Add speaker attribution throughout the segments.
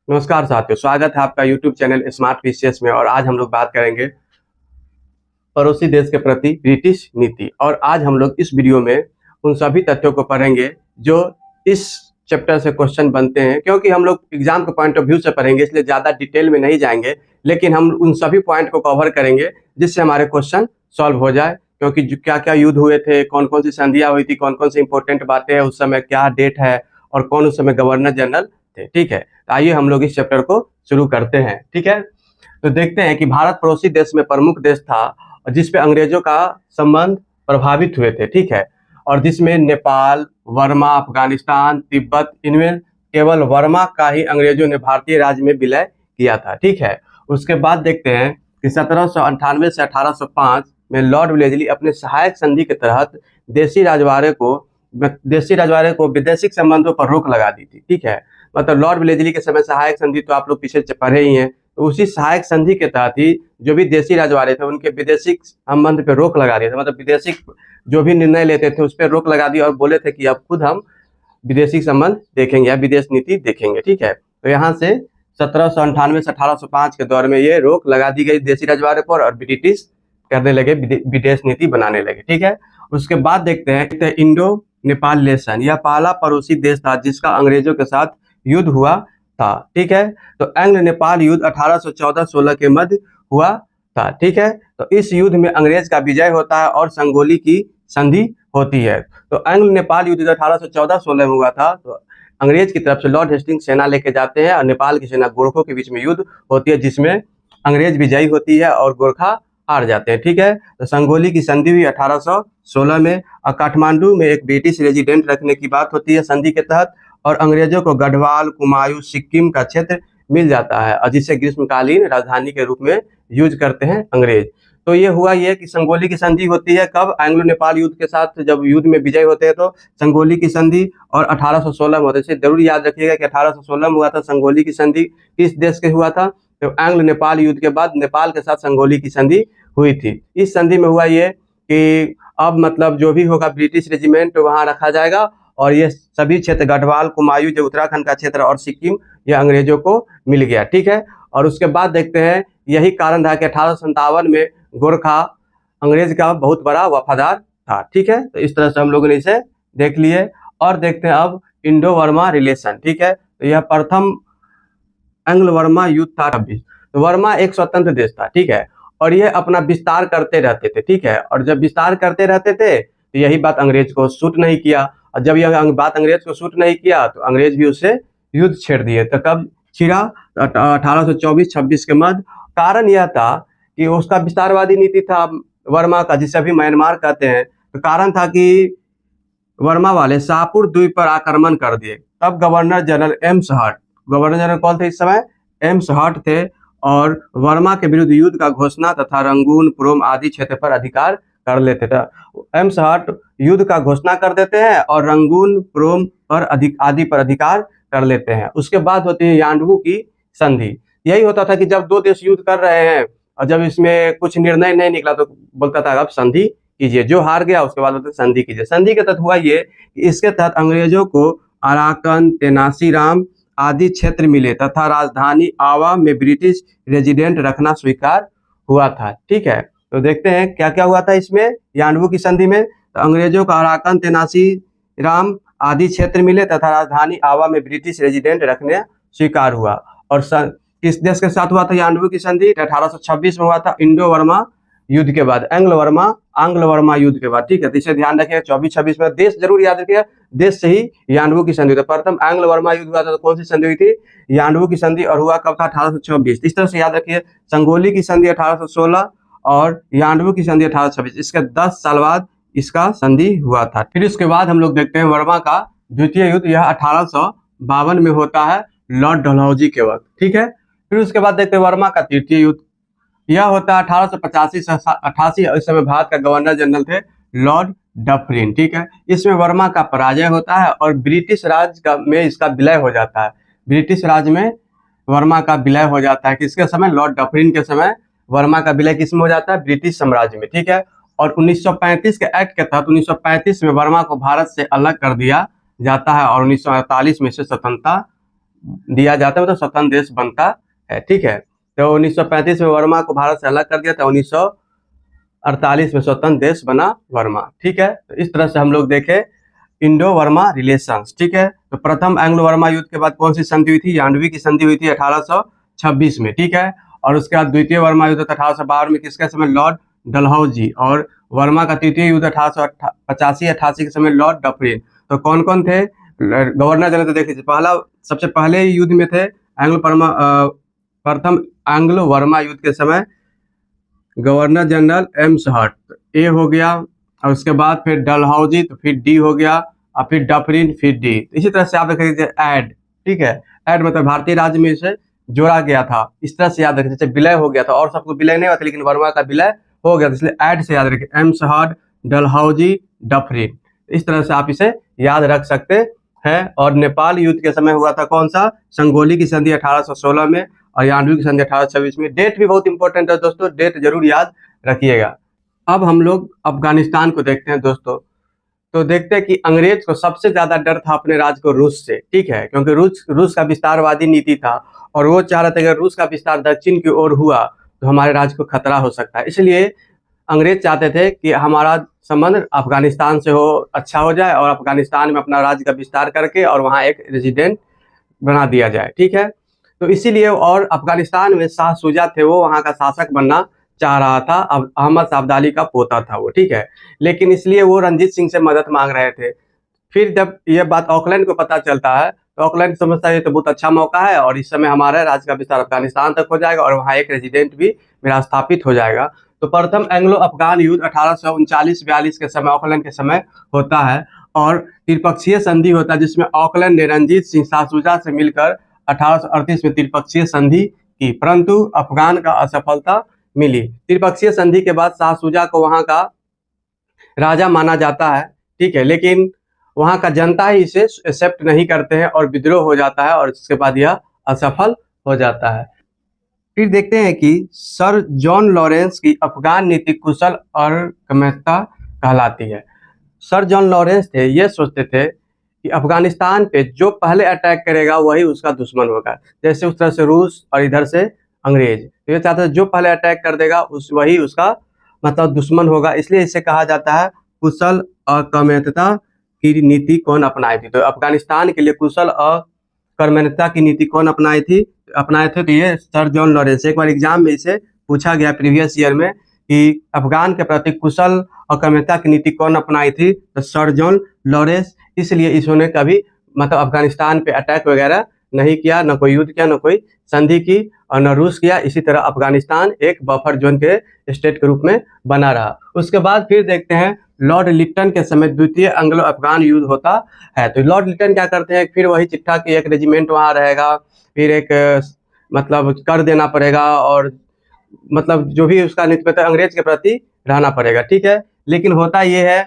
Speaker 1: नमस्कार साथियों, स्वागत है आपका YouTube चैनल स्मार्ट पीसीएस में। और आज हम लोग बात करेंगे पड़ोसी देश के प्रति ब्रिटिश नीति। और आज हम लोग इस वीडियो में उन सभी तथ्यों को पढ़ेंगे जो इस चैप्टर से क्वेश्चन बनते हैं। क्योंकि हम लोग एग्जाम के पॉइंट ऑफ व्यू से पढ़ेंगे, इसलिए ज़्यादा डिटेल में नहीं जाएंगे, लेकिन हम उन सभी पॉइंट को कवर करेंगे जिससे हमारे क्वेश्चन सॉल्व हो जाए। क्योंकि क्या क्या युद्ध हुए थे, कौन कौन सी संधियाँ हुई थी, कौन कौन सी इंपॉर्टेंट बातें हैं, उस समय क्या डेट है और कौन उस समय गवर्नर जनरल थे। ठीक है, तो आइए हम लोग इस चैप्टर को शुरू करते हैं। ठीक है, तो देखते हैं कि भारत पड़ोसी देश में प्रमुख देश था जिस पे अंग्रेजों का संबंध प्रभावित हुए थे। ठीक है, और जिसमें नेपाल, वर्मा, अफगानिस्तान, तिब्बत, इनमें केवल वर्मा का ही अंग्रेजों ने भारतीय राज्य में विलय किया था। ठीक है, उसके बाद देखते हैं कि 1798 से 1805 में लॉर्ड वेलेस्ली अपने सहायक संधि के तहत देशी रजवाड़े को विदेशी संबंधों पर रोक लगा दी थी। ठीक है, मतलब लॉर्ड वेलेस्ली के समय सहायक संधि तो आप लोग पीछे पढ़े ही हैं। तो उसी सहायक संधि के तहत ही जो भी देशी रजवाड़े थे उनके विदेशी संबंध पे रोक लगा दिया था। मतलब विदेशी जो भी निर्णय लेते थे उस पर रोक लगा दी और बोले थे कि अब खुद हम विदेशी संबंध देखेंगे या विदेश नीति देखेंगे। ठीक है, तो यहाँ से 1798 से 1805 के दौर में ये रोक लगा दी गई देशी रजवाड़े पर और ब्रिटिश करने लगे, विदेश नीति बनाने लगे। ठीक है, उसके बाद देखते हैं इंडो नेपाल रिलेशन। यह पहला पड़ोसी देश था जिसका अंग्रेजों के साथ युद्ध हुआ था। ठीक है, तो एंग्लो नेपाल युद्ध 1814-16 के मध्य हुआ था। ठीक है, तो इस युद्ध में अंग्रेज का विजय होता है और संगोली की संधि होती है। तो एंग्लो नेपाल युद्ध 1814-16 में हुआ था। तो अंग्रेज की तरफ से लॉर्ड हेस्टिंग सेना लेके जाते हैं और नेपाल की सेना गोरखों के बीच में युद्ध होती है, जिसमें अंग्रेज विजयी होती है और गोरखा हार जाते हैं। ठीक है, तो संगोली की संधि हुई 1816 में। और काठमांडू में एक ब्रिटिश रेजिडेंट रखने की बात होती है संधि के तहत, और अंग्रेजों को गढ़वाल, कुमायूं, सिक्किम का क्षेत्र मिल जाता है और जिसे ग्रीष्मकालीन राजधानी के रूप में यूज करते हैं अंग्रेज। तो ये हुआ ये कि संगोली की संधि होती है कब? एंग्लो नेपाल युद्ध के साथ जब युद्ध में विजय होते हैं तो संगोली की संधि। और 1816 में होते हैं, जरूर याद रखिएगा कि 1816 में हुआ था संगोली की संधि। किस देश के हुआ था? तो एंग्लो नेपाल युद्ध के बाद नेपाल के साथ संगोली की संधि हुई थी। इस संधि में हुआ ये कि अब मतलब जो भी होगा ब्रिटिश रेजिमेंट वहां रखा जाएगा और ये सभी क्षेत्र गढ़वाल, कुमायूं जो उत्तराखंड का क्षेत्र और सिक्किम ये अंग्रेजों को मिल गया। ठीक है, और उसके बाद देखते हैं यही कारण था कि 1857 में गोरखा अंग्रेज का बहुत बड़ा वफादार था। ठीक है, तो इस तरह से हम लोगों ने इसे देख लिए। और देखते हैं अब इंडो वर्मा रिलेशन। ठीक है, तो यह प्रथम एंग्लो वर्मा युद्ध था। तो वर्मा एक स्वतंत्र देश था। ठीक है, और ये अपना विस्तार करते रहते थे। ठीक है, और जब विस्तार करते रहते थे तो यही बात अंग्रेज को सूट नहीं किया, और जब यह बात अंग्रेज को सूट नहीं किया तो अंग्रेज भी उससे युद्ध छेड़ दिए। तो कब छिड़ा? 1824-26 के मध्य। कारण यह था कि उसका विस्तारवादी नीति था वर्मा का, जिसे अभी म्यांमार कहते हैं। तो कारण था कि वर्मा वाले शाहपुर द्वीप पर आक्रमण कर दिए। तब governor general Amherst, governor general कौन थे इस समय? एम्स हर्ट थे, और वर्मा के विरुद्ध युद्ध का घोषणा तथा रंगून, प्रोम आदि क्षेत्र पर अधिकार कर लेते थे। एम्स हर्ट युद्ध का घोषणा कर देते हैं और रंगून, प्रोम पर आदि पर अधिकार कर लेते हैं। उसके बाद होती है यान्डबू की संधि। यही होता था कि जब दो देश युद्ध कर रहे हैं और जब इसमें कुछ निर्णय नहीं निकला तो बोलता था अब संधि कीजिए, जो हार गया उसके बाद बोलते संधि कीजिए। संधि के तहत हुआ ये कि इसके तहत अंग्रेजों को अराकन, तेनासीराम आदि क्षेत्र मिले तथा राजधानी आवा में ब्रिटिश रेजिडेंट रखना स्वीकार हुआ था। ठीक है, तो देखते हैं क्या क्या हुआ था इसमें यान्डबू की संधि में। तो अंग्रेजों का अराकन, तेनासीराम आदि क्षेत्र मिले तथा राजधानी आवा में ब्रिटिश रेजिडेंट रखने स्वीकार हुआ। और किस देश के साथ हुआ था यान्डबू की संधि? 1826 में हुआ था इंडो वर्मा युद्ध के बाद, एंग्लो वर्मा युद्ध के बाद। ठीक है, तो इसे ध्यान रखिएगा। 24-26 में देश जरूर याद रखिएगा, देश से ही यान्डबू की संधि हुई। प्रथम एंग्लो वर्मा युद्ध हुआ था तो कौन सी संधि हुई थी? यान्डबू की संधि। और हुआ कब था? 1824। इस तरह से याद रखिए, संगोली की संधि 1816 और यान्डबू की संधि 1826। इसके 10 साल बाद इसका संधि हुआ था। फिर इसके बाद हम लोग देखते हैं वर्मा का द्वितीय युद्ध। यह 1852 में होता है लॉर्ड डलहौजी के वक्त। ठीक है, फिर उसके बाद देखते हैं वर्मा का तृतीय युद्ध। यह होता है 1885 से 88। इस समय भारत का गवर्नर जनरल थे लॉर्ड डफरिन। ठीक है, इसमें वर्मा का पराजय होता है और ब्रिटिश राज में इसका विलय हो जाता है। ब्रिटिश राज में वर्मा का विलय हो जाता है। किसके समय? लॉर्ड डफरिन के समय वर्मा का विलय किसमें हो जाता है? ब्रिटिश साम्राज्य में। ठीक है, और 1935 के एक्ट के तहत 1935 में वर्मा को भारत से अलग कर दिया जाता है और 1948 में इसे स्वतंत्रता दिया जाता है, मतलब स्वतंत्र देश बनता है। ठीक है, तो 1935 में वर्मा को भारत से अलग कर दिया था, 1948 में स्वतंत्र देश बना वर्मा। ठीक है, तो इस तरह से हम लोग देखें इंडो वर्मा रिलेशंस। ठीक है, तो प्रथम एंग्लो वर्मा युद्ध के बाद कौन सी संधि हुई थी? यानवी की संधि हुई थी 1826 में। ठीक है, और उसके बाद द्वितीय वर्मा युद्ध 1852 में किसके समय? लॉर्ड डलहौजी। और वर्मा का तृतीय युद्ध 1885-88 के समय लॉर्ड डफरिन। तो कौन कौन थे गवर्नर जनरल? तो देख लीजिए, सबसे पहले युद्ध में थे प्रथम एंग्लो वर्मा युद्ध के समय गवर्नर जनरल एम्स हर्ट, ए हो गया, और उसके बाद फिर डलहौजी, तो फिर डी हो गया, और फिर डफरिन, फिर डी। इसी तरह से आप देख लीजिए ऐड। ठीक है, ऐड मतलब भारतीय राज्य में इसे जोड़ा गया था, इस तरह से याद रखिए। जैसे विलय हो गया था, और सबको विलय नहीं होता, लेकिन वर्मा का विलय हो गया, इसलिए ऐड से याद रखिए, एम्स हर्ट, डलहौजी, डफरिन। इस तरह से आप इसे याद रख सकते हैं। और नेपाल युद्ध के समय हुआ था कौन सा? संगोली की संधि 1816 में, और यानवी की संधि 1826 में। डेट भी बहुत इंपॉर्टेंट है दोस्तों, डेट जरूर याद रखिएगा। अब हम लोग अफगानिस्तान को देखते हैं दोस्तों। तो देखते हैं कि अंग्रेज को सबसे ज्यादा डर था अपने राज्य को रूस से। ठीक है, क्योंकि रूस का विस्तारवादी नीति था, और वो चाह रहे थे अगर रूस का विस्तार दक्षिण की ओर हुआ तो हमारे राज्य को खतरा हो सकता है। इसलिए अंग्रेज चाहते थे कि हमारा संबंध अफगानिस्तान से अच्छा हो जाए, और अफगानिस्तान में अपना राज्य का विस्तार करके और वहाँ एक रेजिडेंट बना दिया जाए। ठीक है, तो इसीलिए, और अफगानिस्तान में शाह शुजा थे, वो वहाँ का शासक बनना चाह रहा था। अब अहमद अब्दाली का पोता था वो। ठीक है, लेकिन इसलिए वो रंजीत सिंह से मदद मांग रहे थे। फिर जब ये बात ऑकलैंड को पता चलता है, तो ऑकलैंड समझता है ये तो बहुत अच्छा मौका है, और इस समय हमारा राज्य का विस्तार अफगानिस्तान तक हो जाएगा, और वहाँ एक रेजिडेंट भी मेरा स्थापित हो जाएगा। तो प्रथम एंग्लो अफगान युद्ध 1839-42 के समय, ऑकलैंड के समय होता है, और त्रिपक्षीय संधि होता है, जिसमें ऑकलैंड ने रंजीत सिंह शाह शुजा से मिलकर 1838 में त्रिपक्षीय संधि की, परंतु अफगान का असफलता मिली। त्रिपक्षीय संधि के बाद शाह शुजा को वहां का राजा माना जाता है। ठीक है, लेकिन वहां का जनता ही इसे एक्सेप्ट नहीं करते हैं, और विद्रोह हो जाता है, और इसके बाद यह असफल हो जाता है। फिर देखते हैं कि सर जॉन लॉरेंस की अफगान नीति कुशल और कमैता कहलाती है। सर जॉन लॉरेंस थे, ये सोचते थे कि अफगानिस्तान पे जो पहले अटैक करेगा वही उसका दुश्मन होगा। जैसे उस तरह से रूस और इधर से अंग्रेज, तो ये चाहते थे जो पहले अटैक कर देगा वही उसका मतलब दुश्मन होगा। इसलिए इसे कहा जाता है कुशल और कर्मठता की नीति कौन अपनाई थी। तो अफगानिस्तान के लिए कुशल और कर्मठता की नीति कौन अपनाए थे? तो ये सर जॉन लॉरेंस। एक बार एग्जाम में इसे पूछा गया प्रीवियस ईयर में कि अफगान के प्रति कुशल और कर्मठता की नीति कौन अपनाई थी? तो सर जॉन लॉरेंस। इसलिए इन्होंने कभी मतलब अफगानिस्तान पे अटैक वगैरह नहीं किया, न कोई युद्ध किया, न कोई संधि की, और न रूस किया। इसी तरह अफगानिस्तान एक बफर जोन के स्टेट के रूप में बना रहा। उसके बाद फिर देखते हैं लॉर्ड लिटन के समय द्वितीय एंग्लो अफगान युद्ध होता है। तो लॉर्ड लिटन क्या करते हैं, फिर वही चिट्ठा की एक रेजिमेंट वहाँ रहेगा, फिर एक मतलब कर देना पड़ेगा, और मतलब जो भी उसका नीति अंग्रेज के प्रति रहना पड़ेगा। ठीक है, लेकिन होता ये है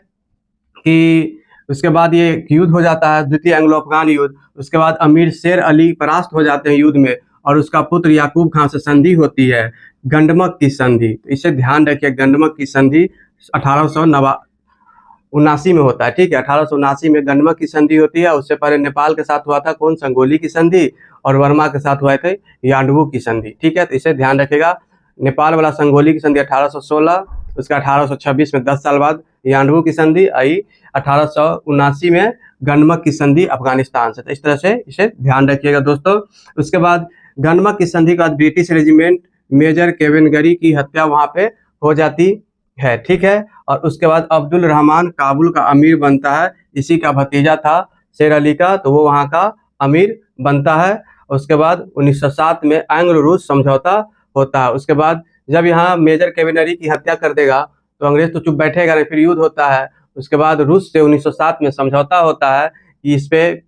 Speaker 1: कि उसके बाद ये युद्ध हो जाता है, द्वितीय एंग्लो अफगान युद्ध। उसके बाद अमीर शेर अली परास्त हो जाते हैं युद्ध में, और उसका पुत्र याकूब खान से संधि होती है, गंडमक की संधि। तो इसे ध्यान रखिए, गंडमक की संधि 1879 में होता है। ठीक है, 1879 में गंडमक की संधि होती है। उससे पहले नेपाल के साथ हुआ था कौन? संगोली की संधि, और वर्मा के साथ हुए थे यांडवू की संधि। ठीक है, तो इसे ध्यान रखिएगा। नेपाल वाला संगोली की संधि 1816, उसका 1826 में 10 साल बाद यांडवू की संधि आई, 1879 में गंडमक की संधि अफगानिस्तान से। तो इस तरह से इसे ध्यान रखिएगा दोस्तों। उसके बाद गंडमक की संधि के बाद ब्रिटिश रेजिमेंट मेजर केवेनगरी की हत्या वहां पे हो जाती है। ठीक है, और उसके बाद अब्दुल रहमान काबुल का अमीर बनता है, इसी का भतीजा था शेर अली का, तो वो वहाँ का अमीर बनता है। उसके बाद 1907 में एंग्लो रूस समझौता होता है। उसके बाद जब यहाँ मेजर केवेनरी की हत्या कर देगा तो अंग्रेज तो चुप बैठेगा नहीं, फिर युद्ध होता है। उसके बाद रूस से 1907 में समझौता होता है कि इस पे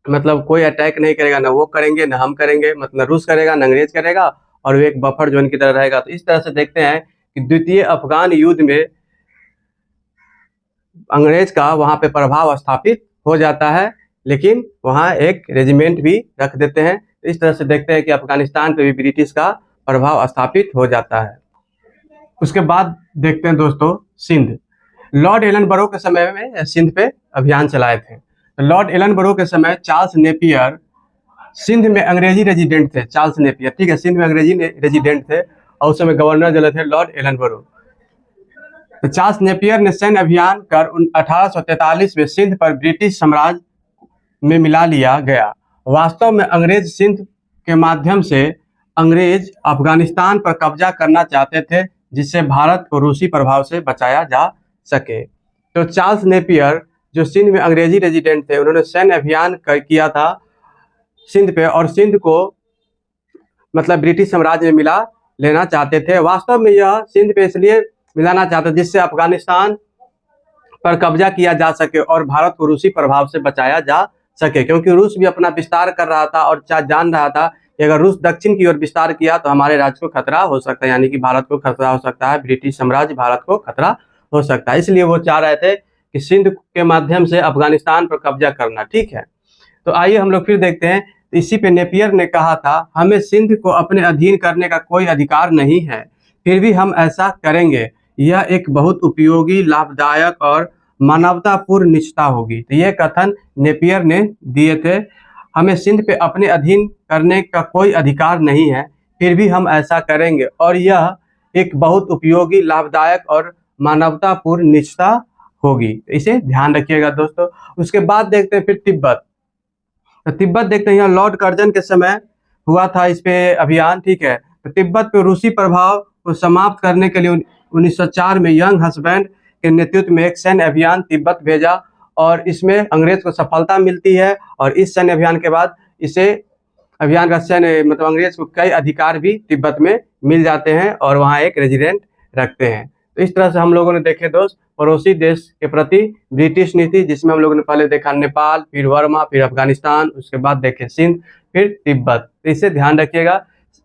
Speaker 1: मतलब कोई अटैक नहीं करेगा, ना वो करेंगे ना हम करेंगे, मतलब रूस करेगा ना अंग्रेज करेगा, और वो एक बफर जोन की तरह रहेगा। तो इस तरह से देखते हैं कि द्वितीय अफगान युद्ध में अंग्रेज का वहां पे प्रभाव स्थापित हो जाता है, लेकिन वहां एक रेजिमेंट भी रख देते हैं। तो इस तरह से देखते हैं कि अफगानिस्तान पे भी ब्रिटिश का प्रभाव स्थापित हो जाता है। उसके बाद देखते हैं दोस्तों सिंध। लॉर्ड एलनबरो के समय में सिंध पे अभियान चलाए थे। तो लॉर्ड एलनबरो के समय चार्ल्स नेपियर सिंध में अंग्रेजी रेजिडेंट थे चार्ल्स नेपियर, ठीक है, सिंध में अंग्रेजी रेजिडेंट थे और उस समय गवर्नर जनरल थे लॉर्ड एलनबरो। तो चार्ल्स नेपियर ने सैन्य अभियान कर 1843 में सिंध पर ब्रिटिश साम्राज्य में मिला लिया गया। वास्तव में अंग्रेज सिंध के माध्यम से अंग्रेज अफगानिस्तान पर कब्जा करना चाहते थे, जिससे भारत को रूसी प्रभाव से बचाया जा सके। तो चार्ल्स नेपियर जो सिंध में अंग्रेजी रेजिडेंट थे, उन्होंने सैन्य अभियान किया था सिंध पे और सिंध को मतलब ब्रिटिश साम्राज्य में मिला लेना चाहते थे। वास्तव में यह सिंध पे इसलिए मिलाना चाहते थे जिससे अफगानिस्तान पर कब्जा किया जा सके और भारत को रूसी प्रभाव से बचाया जा सके, क्योंकि रूस भी अपना विस्तार कर रहा था और जान रहा था कि अगर रूस दक्षिण की ओर विस्तार किया तो हमारे राज्य को खतरा हो सकता है, यानी कि भारत को खतरा हो सकता है, ब्रिटिश साम्राज्य भारत को खतरा हो सकता है। इसलिए वो चाह रहे थे कि सिंध के माध्यम से अफगानिस्तान पर कब्जा करना, ठीक है। तो आइए हम लोग फिर देखते हैं। इसी पे नेपियर ने कहा था, हमें सिंध को अपने अधीन करने का कोई अधिकार नहीं है, फिर भी हम ऐसा करेंगे। यह एक बहुत उपयोगी, लाभदायक और मानवतापूर्ण निष्ठा होगी। तो यह कथन नेपियर ने दिए थे, हमें सिंध पे अपने अधीन करने का कोई अधिकार नहीं है, फिर भी हम ऐसा करेंगे और यह एक बहुत उपयोगी, लाभदायक और मानवतापूर्ण निष्ठा होगी। इसे ध्यान रखिएगा दोस्तों। उसके बाद देखते हैं फिर तिब्बत। तो तिब्बत देखते हैं, यहाँ लॉर्ड कर्जन के समय हुआ था इस पे अभियान, ठीक है। तो तिब्बत पे रूसी प्रभाव को समाप्त करने के लिए 1904 में यंग हस्बैंड के नेतृत्व में एक सैन्य अभियान तिब्बत भेजा और इसमें अंग्रेज को सफलता मिलती है और इस सैन्य अभियान के बाद इसे अभियान का सैन्य मतलब अंग्रेज को कई अधिकार भी तिब्बत में मिल जाते हैं और वहाँ एक रेजिडेंट रखते हैं। तो इस तरह से हम लोगों ने देखे दोस्त पड़ोसी देश के प्रति ब्रिटिश नीति, जिसमें हम लोगों ने पहले देखा नेपाल, फिर बर्मा, फिर अफगानिस्तान, उसके बाद देखे सिंध, फिर तिब्बत। तो इसे ध्यान रखिएगा।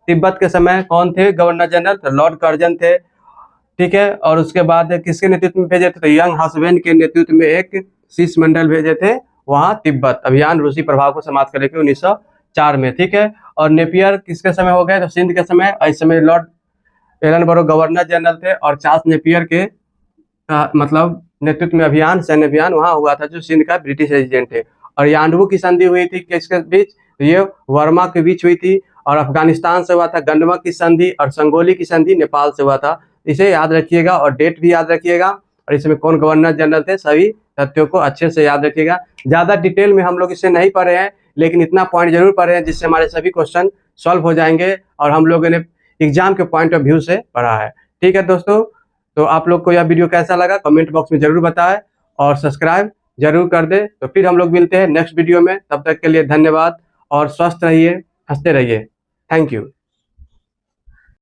Speaker 1: तिब्बत के समय कौन थे गवर्नर जनरल? तो लॉर्ड कर्जन थे, ठीक है। और उसके बाद किसके नेतृत्व में भेजे थे? तो यंग हस्बैंड के नेतृत्व में एक शिष्टमंडल भेजे थे वहाँ तिब्बत अभियान रूसी प्रभाव को समाप्त करने के 1904 में, ठीक है। और नेपियर किसके समय हो गए? तो सिंध के समय। इस समय लॉर्ड एलनबरो गवर्नर जनरल थे और चार्ल्स नेपियर के मतलब नेतृत्व में अभियान, सैन्य अभियान वहाँ हुआ था जो सिंध का ब्रिटिश रेजिडेंट थे। और यांडवू की संधि हुई थी किसके बीच? तो ये वर्मा के बीच हुई थी और अफगानिस्तान से हुआ था गंडमक की संधि और संगोली की संधि नेपाल से हुआ था। इसे याद रखिएगा और डेट भी याद रखिएगा और इसमें कौन गवर्नर जनरल थे, सभी तथ्यों को अच्छे से याद रखिएगा। ज़्यादा डिटेल में हम लोग इसे नहीं पढ़े हैं, लेकिन इतना पॉइंट जरूर पढ़े हैं जिससे हमारे सभी क्वेश्चन सॉल्व हो जाएंगे और हम लोगों ने एग्जाम के पॉइंट ऑफ व्यू से पढ़ा है, ठीक है दोस्तों। तो आप लोग को यह वीडियो कैसा लगा कमेंट बॉक्स में जरूर बताएं और सब्सक्राइब जरूर कर दें। तो फिर हम लोग मिलते हैं नेक्स्ट वीडियो में, तब तक के लिए धन्यवाद और स्वस्थ रहिए, हंसते रहिए। Thank you.